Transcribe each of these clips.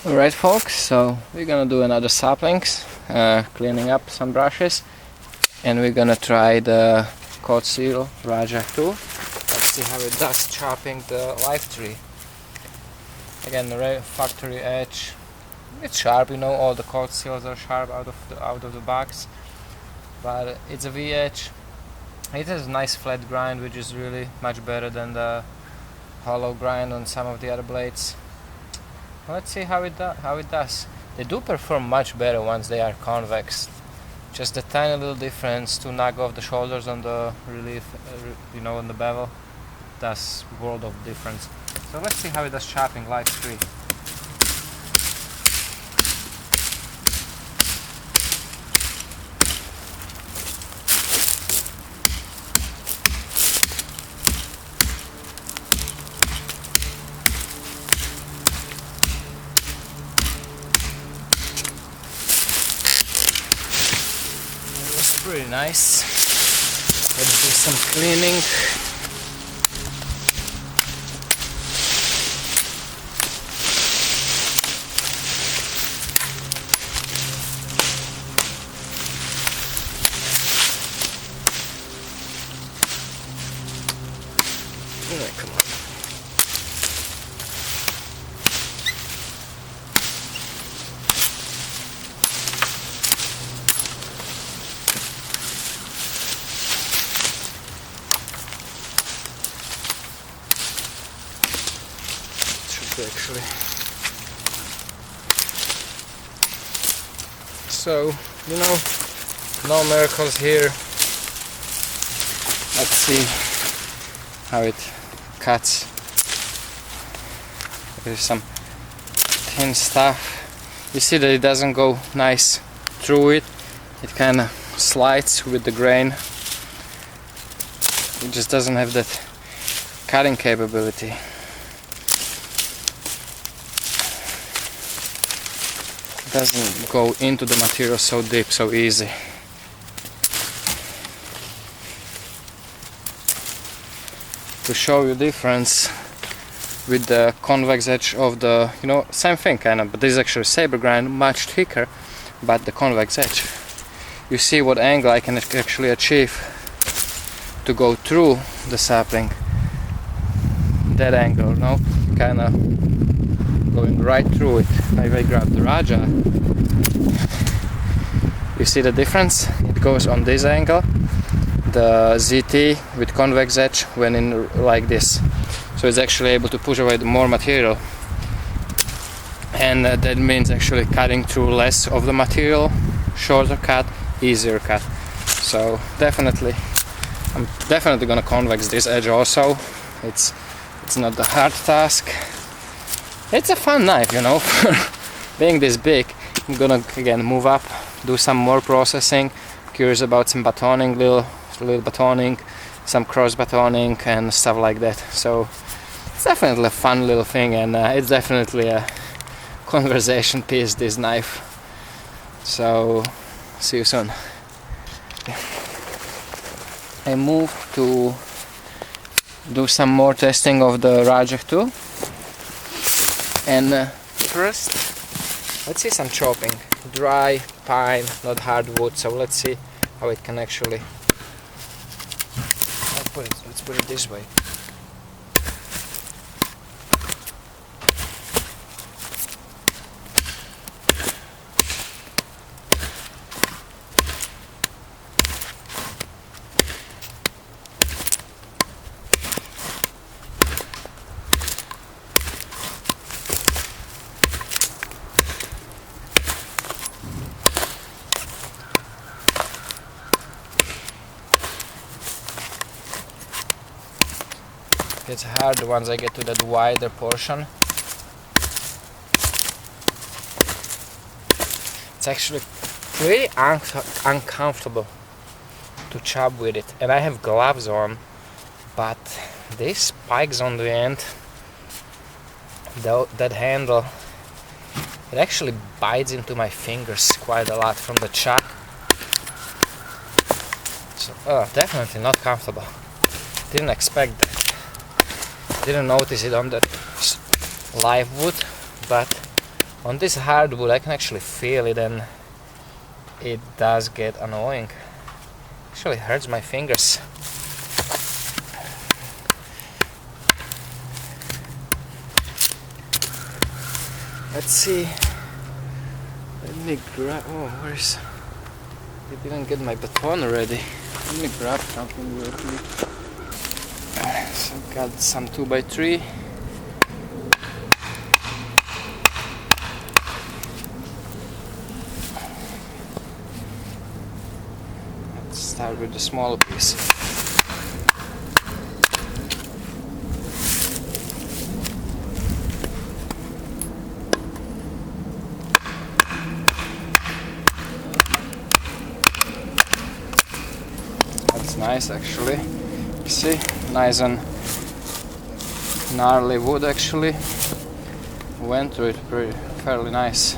Alright folks, so we're gonna do another saplings, cleaning up some brushes, and we're gonna try the cod seal Rajah 2. Let's see how it does chopping the live tree. Again, the factory edge, it's sharp, you know, all the cod seals are sharp out of the box, but it's a V edge. It has a nice flat grind, which is really much better than the hollow grind on some of the other blades. Let's see how it does. They do perform much better once they are convex. Just a tiny little difference to knock off the shoulders on the relief, on the bevel. Does world of difference. So let's see how it does chopping live tree. Pretty nice. Let's do some cleaning. Come on. Actually, so no miracles here. Let's see how it cuts. There's some thin stuff. You see that it doesn't go nice through it. It kind of slides with the grain. It just doesn't have that cutting capability. Doesn't go into the material so deep, so easy. To show you difference with the convex edge of the, same thing kind of, but this is actually saber grind, much thicker, but the convex edge. You see what angle I can actually achieve to go through the sapling. That angle, kind of going right through it. If I grab the Rajah, you see the difference? It goes on this angle, the ZT with convex edge when in like this. So it's actually able to push away more material, and that means actually cutting through less of the material, shorter cut, easier cut. So I'm definitely gonna convex this edge also. It's not the hard task. It's a fun knife, for being this big. I'm gonna again move up, do some more processing. Curious about some batoning, little batoning, some cross batoning and stuff like that. So it's definitely a fun little thing, and it's definitely a conversation piece, this knife. So see you soon. I moved to do some more testing of the Rajah 2. And first, let's see some chopping. Dry pine, not hardwood. So let's see how it can actually. Let's put it this way. It's hard once I get to that wider portion. It's actually pretty uncomfortable to chop with it, and I have gloves on, but these spikes on the end, that handle, it actually bites into my fingers quite a lot from the chop. So definitely not comfortable. Didn't expect that. Didn't notice it on that live wood, but On this hardwood I can actually feel it, and it does get annoying. Actually hurts my fingers. Let's see. Let me grab. Oh, where's? I didn't get my baton already. Let me grab something real quick. So I've got some 2x3. Let's start with the smaller piece. That's nice actually. You see, nice and gnarly wood actually. Went through it fairly nice.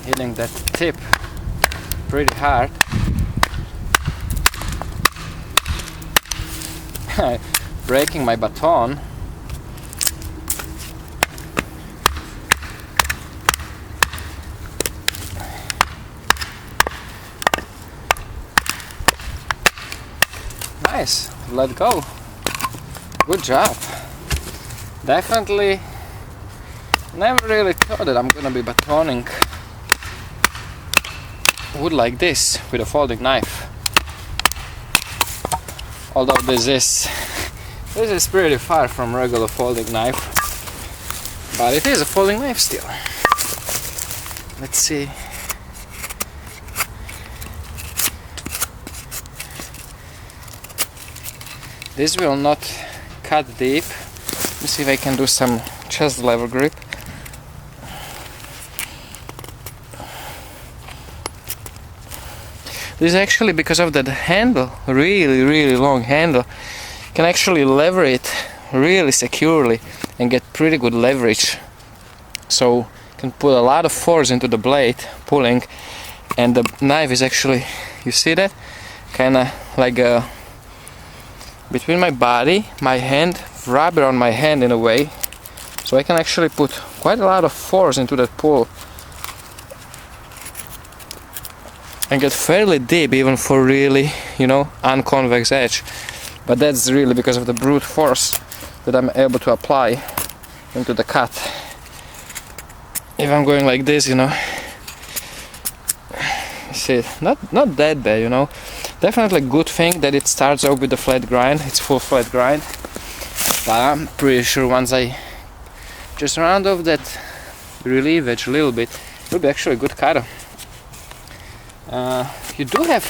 Hitting that tip pretty hard. Breaking my baton. Nice, let go. Good job. Definitely never really thought that I'm gonna be batoning wood like this with a folding knife. Although this is pretty far from regular folding knife, but it is a folding knife still. Let's see. This will not cut deep. Let me see if I can do some chest lever grip. This is actually because of that handle, really long handle. You can actually lever it really securely and get pretty good leverage. So you can put a lot of force into the blade, pulling, and the knife is actually, you see that? Kinda like between my body, my hand, wrap around my hand in a way. So I can actually put quite a lot of force into that pull. And get fairly deep even for really, unconvex edge. But that's really because of the brute force that I'm able to apply into the cut. If I'm going like this, you see, not that bad, Definitely good thing that it starts out with the flat grind. It's full flat grind. But I'm pretty sure once I just round off that relief edge a little bit, it'll be actually a good cutter. You do have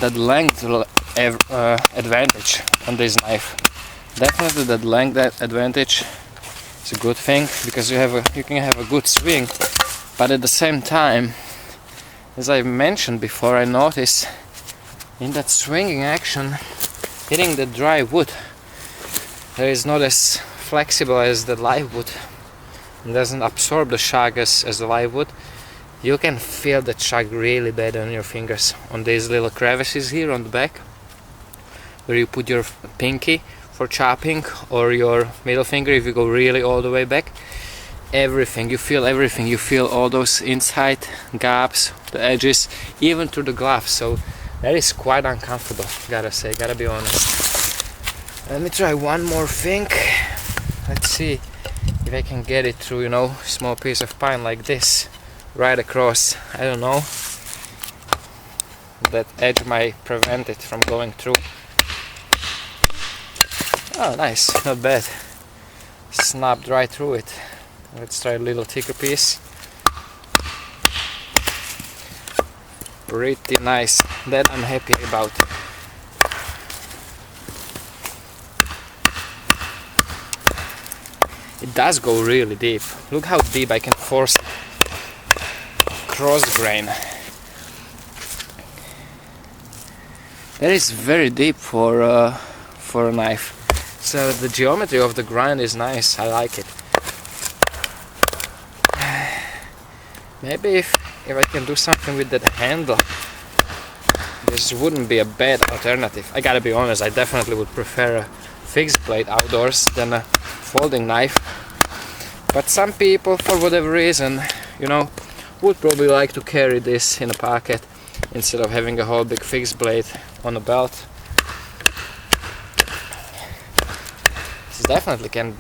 that length advantage on this knife. Definitely that length advantage is a good thing because you can have a good swing, but at the same time, as I mentioned before, I noticed in that swinging action, hitting the dry wood, there is not as flexible as the live wood. It doesn't absorb the shock as the live wood. You can feel the shock really bad on your fingers, on these little crevices here on the back, where you put your pinky for chopping, or your middle finger if you go really all the way back. Everything, you feel everything. You feel all those inside gaps, the edges, even through the glove. So that is quite uncomfortable, gotta be honest. Let me try one more thing. Let's see if I can get it through, small piece of pine like this. Right across. I don't know. That edge might prevent it from going through. Oh, nice, not bad. Snapped right through it. Let's try a little thicker piece. Pretty nice. That I'm happy about. It does go really deep. Look how deep I can force it. Cross grain. That is very deep for a knife. So the geometry of the grind is nice. I like it. Maybe if I can do something with that handle, this wouldn't be a bad alternative. I gotta be honest, I definitely would prefer a fixed blade outdoors than a folding knife. But some people, for whatever reason, you know, would probably like to carry this in a pocket instead of having a whole big fixed blade on a belt. This definitely can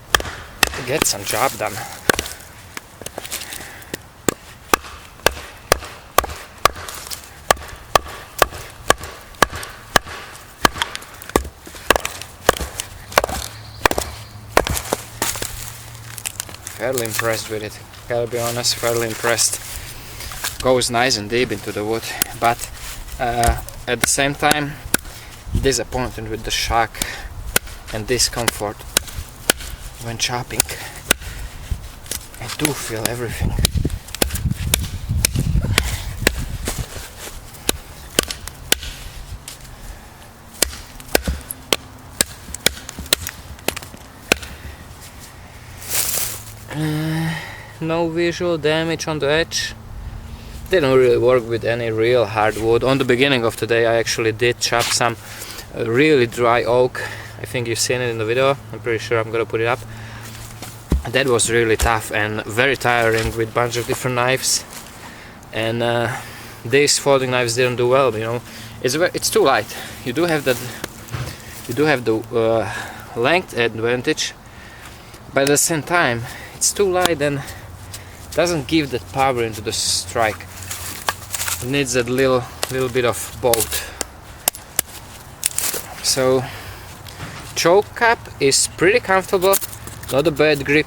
get some job done. Fairly impressed with it, gotta be honest, fairly impressed. Goes nice and deep into the wood, but at the same time disappointed with the shock and discomfort when chopping. I do feel everything. No visual damage on the edge. Didn't really work with any real hardwood. On the beginning of the day I actually did chop some really dry oak. I think you've seen it in the video. I'm pretty sure I'm gonna put it up. That was really tough and very tiring with a bunch of different knives. And these folding knives didn't do well, you know. It's too light. You do have the length advantage, but at the same time it's too light and doesn't give that power into the strike. It needs that little bit of both. So choke cap is pretty comfortable, not a bad grip,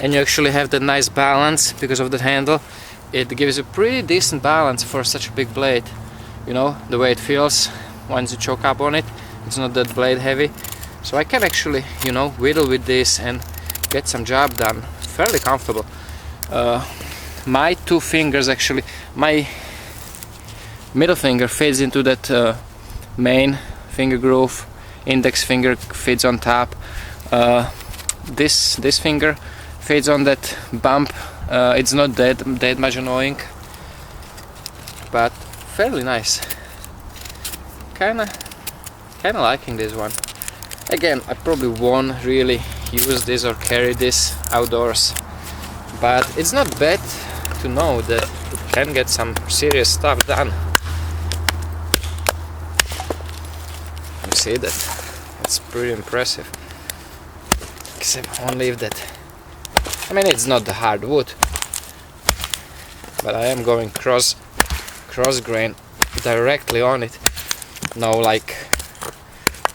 and you actually have that nice balance because of the handle. It gives a pretty decent balance for such a big blade, you know, the way it feels once you choke up on it. It's not that blade heavy, so I can actually, you know, whittle with this and get some job done fairly comfortable. My two fingers, actually my middle finger fits into that main finger groove, index finger fits on top, this finger fits on that bump. It's not that much annoying, but fairly nice. Kinda liking this one. Again, I probably won't really use this or carry this outdoors, but it's not bad to know that it can get some serious stuff done. You see that? It's pretty impressive. Except only if that, I mean, it's not the hard wood, but I am going cross grain directly on it. No, like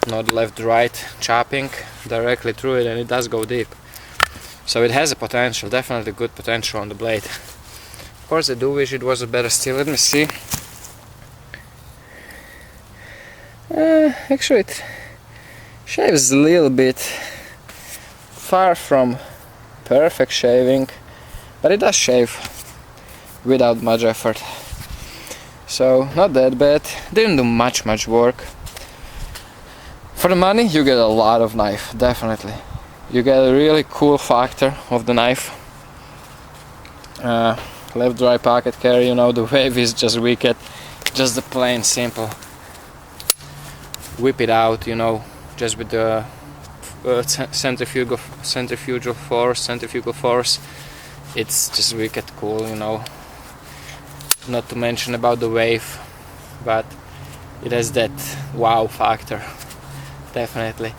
not left right chopping, directly through it, and it does go deep. So it has a potential, definitely good potential on the blade. Of course I do wish it was a better steel. Let me see. Actually it shaves a little bit, far from perfect shaving, but it does shave without much effort. So not that bad, didn't do much work. For the money you get a lot of knife, definitely. You get a really cool factor of the knife. Left dry pocket carry, you know, the wave is just wicked. Just the plain simple whip it out, you know, just with the centrifugal force. It's just wicked cool, you know. Not to mention about the wave, but it has that wow factor, definitely.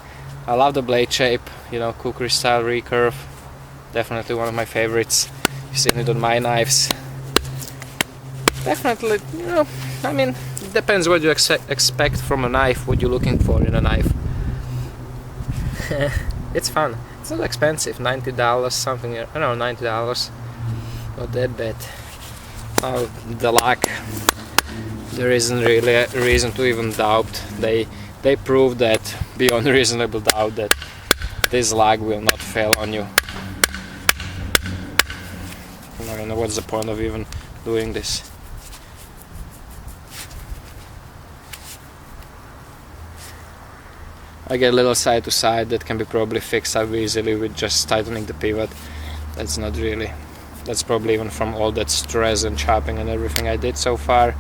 I love the blade shape, you know, cookery style recurve, definitely one of my favorites. You've seen it on my knives. Definitely, you know, I mean, it depends what you expect from a knife, what you're looking for in a knife. It's fun. It's not expensive, $90 something, I don't know, $90. Not that bad. Oh, the lock. There isn't really a reason to even doubt. They proved that beyond reasonable doubt that this lock will not fail on you. I don't know what's the point of even doing this. I get a little side to side that can be probably fixed up easily with just tightening the pivot. That's not really, that's probably even from all that stress and chopping and everything I did so far.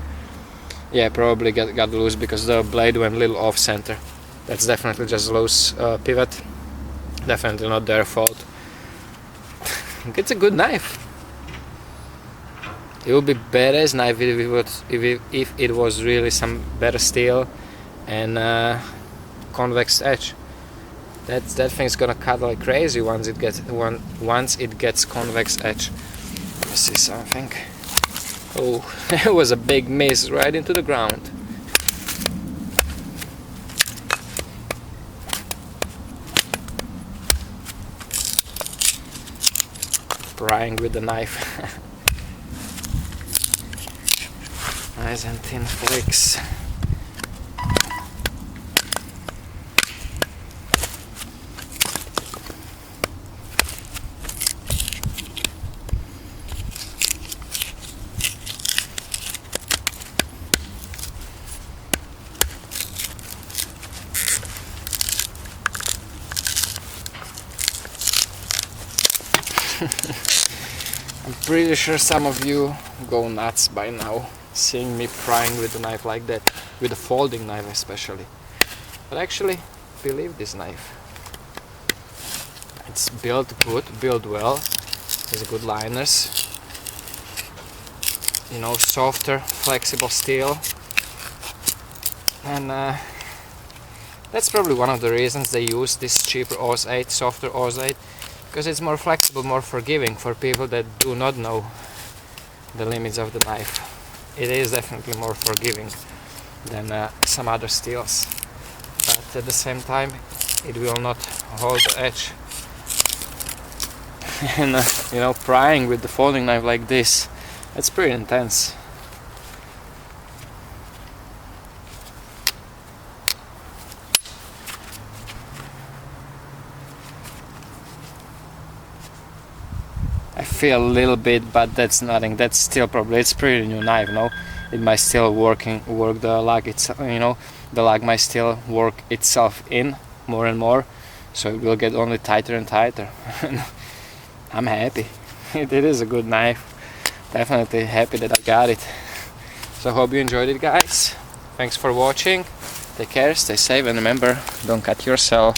Yeah, probably got loose because the blade went a little off center. That's definitely just loose pivot. Definitely not their fault. It's a good knife. It would be badass knife if it was really some better steel and convex edge. That thing's gonna cut like crazy once it gets convex edge. Let me see something. Oh, it was a big miss right into the ground. Prying with the knife. Nice and thin flakes. I'm pretty sure some of you go nuts by now, seeing me prying with the knife like that, with a folding knife especially. But actually, believe this knife. It's built good, built well. There's good liners. You know, softer, flexible steel. And that's probably one of the reasons they use this cheaper Oz 8, softer Oz 8. Because it's more flexible, more forgiving for people that do not know the limits of the knife. It is definitely more forgiving than some other steels, but at the same time it will not hold the edge. And you know, prying with the folding knife like this, it's pretty intense. I feel a little bit, but that's nothing. That's still probably, it's pretty new knife, no? It might still work the lug itself, you know, the lug might still work itself in more and more, so it will get only tighter and tighter. I'm happy. It is a good knife. Definitely happy that I got it. So hope you enjoyed it, guys. Thanks for watching. Take care, stay safe, and remember, don't cut yourself.